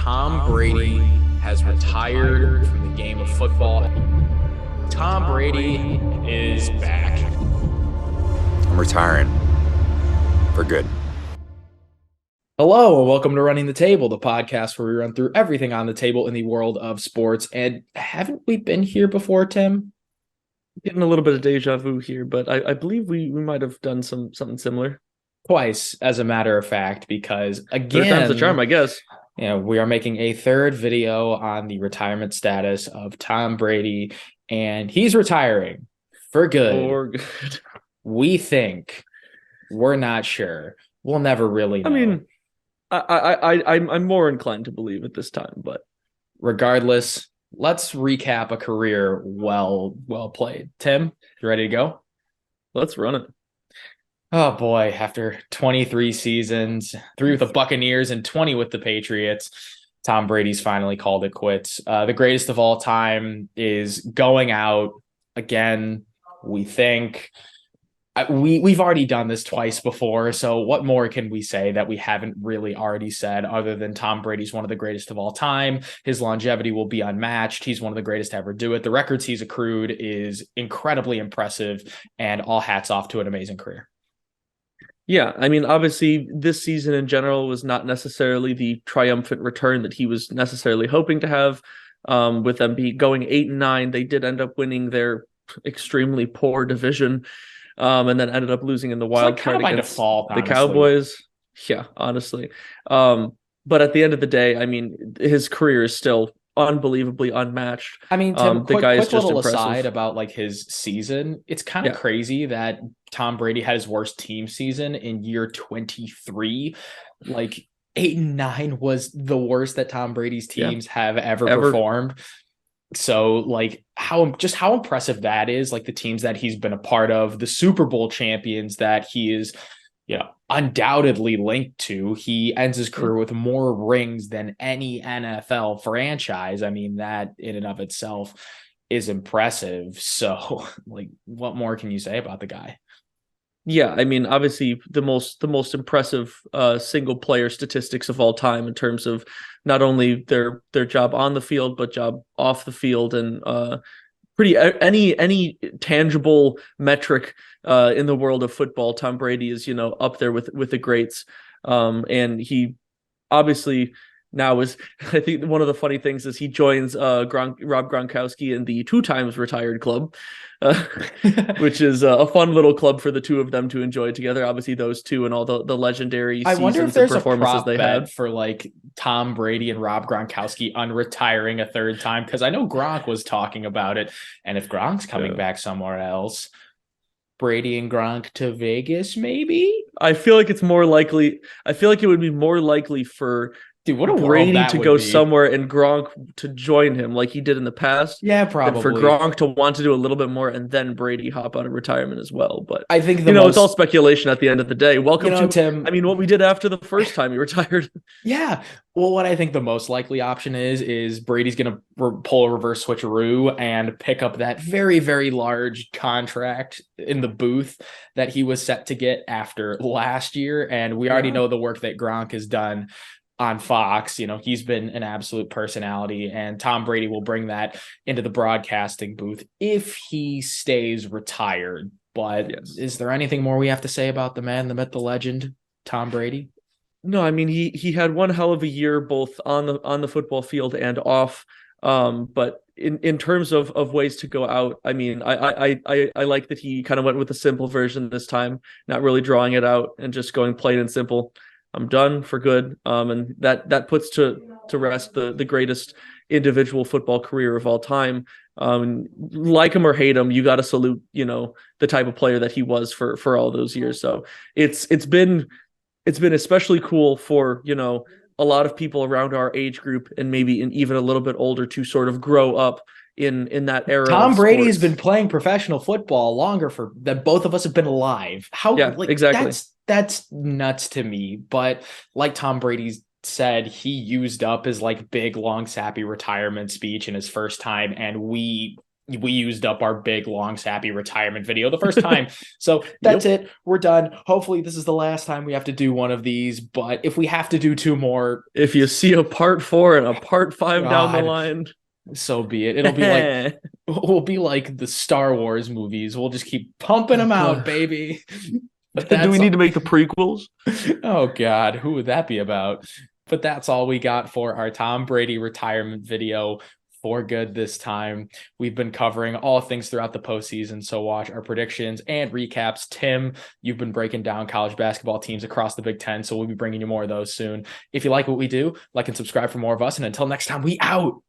Tom Brady has retired from the game of football. Tom Brady is back. I'm retiring for good. Hello, and welcome to Running the Table, the podcast where we run through everything on the table in the world of sports. And haven't we been here before, Tim? Getting a little bit of deja vu here, but I believe we might have done something similar. Twice, as a matter of fact, because Third time's the charm, I guess. We are making a third video on the retirement status of Tom Brady, and he's retiring for good. For good. We think. We're not sure. We'll never really know. I mean, I'm more inclined to believe at this time, but regardless, let's recap a career well played. Tim, you ready to go? Let's run it. Oh boy, after 23 seasons, 3 with the Buccaneers and 20 with the Patriots, Tom Brady's finally called it quits. The greatest of all time is going out again, we think. We've already done this twice before, so what more can we say that we haven't really already said other than Tom Brady's one of the greatest of all time? His longevity will be unmatched. He's one of the greatest to ever do it. The records he's accrued is incredibly impressive, and all hats off to an amazing career. Yeah, I mean, obviously, this season in general was not necessarily the triumphant return that he was necessarily hoping to have. With them going 8-9, they did end up winning their extremely poor division. And then ended up losing in the wild card against default, the Cowboys. Yeah, honestly. But at the end of the day, I mean, his career is still unbelievably unmatched. I mean, Tim, the guy is just little impressive. aside about like his season. It's kind of crazy that Tom Brady had his worst team season in year 23. Like 8-9 was the worst that Tom Brady's teams have ever performed. So like how impressive that is, like the teams that he's been a part of, the Super Bowl champions that he is, undoubtedly linked to. He ends his career with more rings than any NFL franchise. I mean, that in and of itself is impressive. So like, what more can you say about the guy? Yeah, I mean, obviously the most impressive single player statistics of all time in terms of not only their job on the field but job off the field, and pretty any tangible metric in the world of football. Tom Brady is up there with the greats, and he obviously now is, I think one of the funny things is he joins Rob Gronkowski in the 2 times retired club, which is a fun little club for the two of them to enjoy together. Obviously, those two and all the legendary seasons and performances they had for like Tom Brady and Rob Gronkowski unretiring a third time, because I know Gronk was talking about it, and if Gronk's coming back somewhere else, Brady and Gronk to Vegas, maybe. I feel like it's more likely. I feel like it would be more likely for what a Brady to go somewhere and Gronk to join him like he did in the past. Yeah, probably. And for Gronk to want to do a little bit more and then Brady hop out of retirement as well. But I think it's all speculation at the end of the day. Welcome to Tim. I mean, what we did after the first time he retired. Yeah. Well, what I think the most likely option is Brady's going to pull a reverse switcheroo and pick up that very, very large contract in the booth that he was set to get after last year. And we already know the work that Gronk has done on Fox. He's been an absolute personality, and Tom Brady will bring that into the broadcasting booth if he stays retired. But is there anything more we have to say about the man, the myth, the legend, Tom Brady? No, I mean, he had one hell of a year both on the football field and off. But in terms of ways to go out, I mean, I like that he kind of went with the simple version this time, not really drawing it out and just going plain and simple. I'm done for good. And that puts to rest the greatest individual football career of all time. Like him or hate him, you got to salute, the type of player that he was for all those years. So it's been especially cool for, a lot of people around our age group and maybe even a little bit older to sort of grow up in that era. Tom Brady has been playing professional football longer than both of us have been alive. Exactly. That's nuts to me. But like Tom Brady said, he used up his like big, long, sappy retirement speech in his first time, and we we used up our big, long, sappy retirement video the first time. So that's it. We're done. Hopefully this is the last time we have to do one of these, but if we have to do 2 more, if you see a part 4 and a part 5 down the line, so be it. It'll be like we'll be like the Star Wars movies. We'll just keep pumping them out, baby. But do we need to make the prequels? Oh God, who would that be about? But that's all we got for our Tom Brady retirement video. For good this time. We've been covering all things throughout the postseason, so watch our predictions and recaps. Tim, you've been breaking down college basketball teams across the Big Ten, so we'll be bringing you more of those soon. If you like what we do, like and subscribe for more of us, and until next time, we out.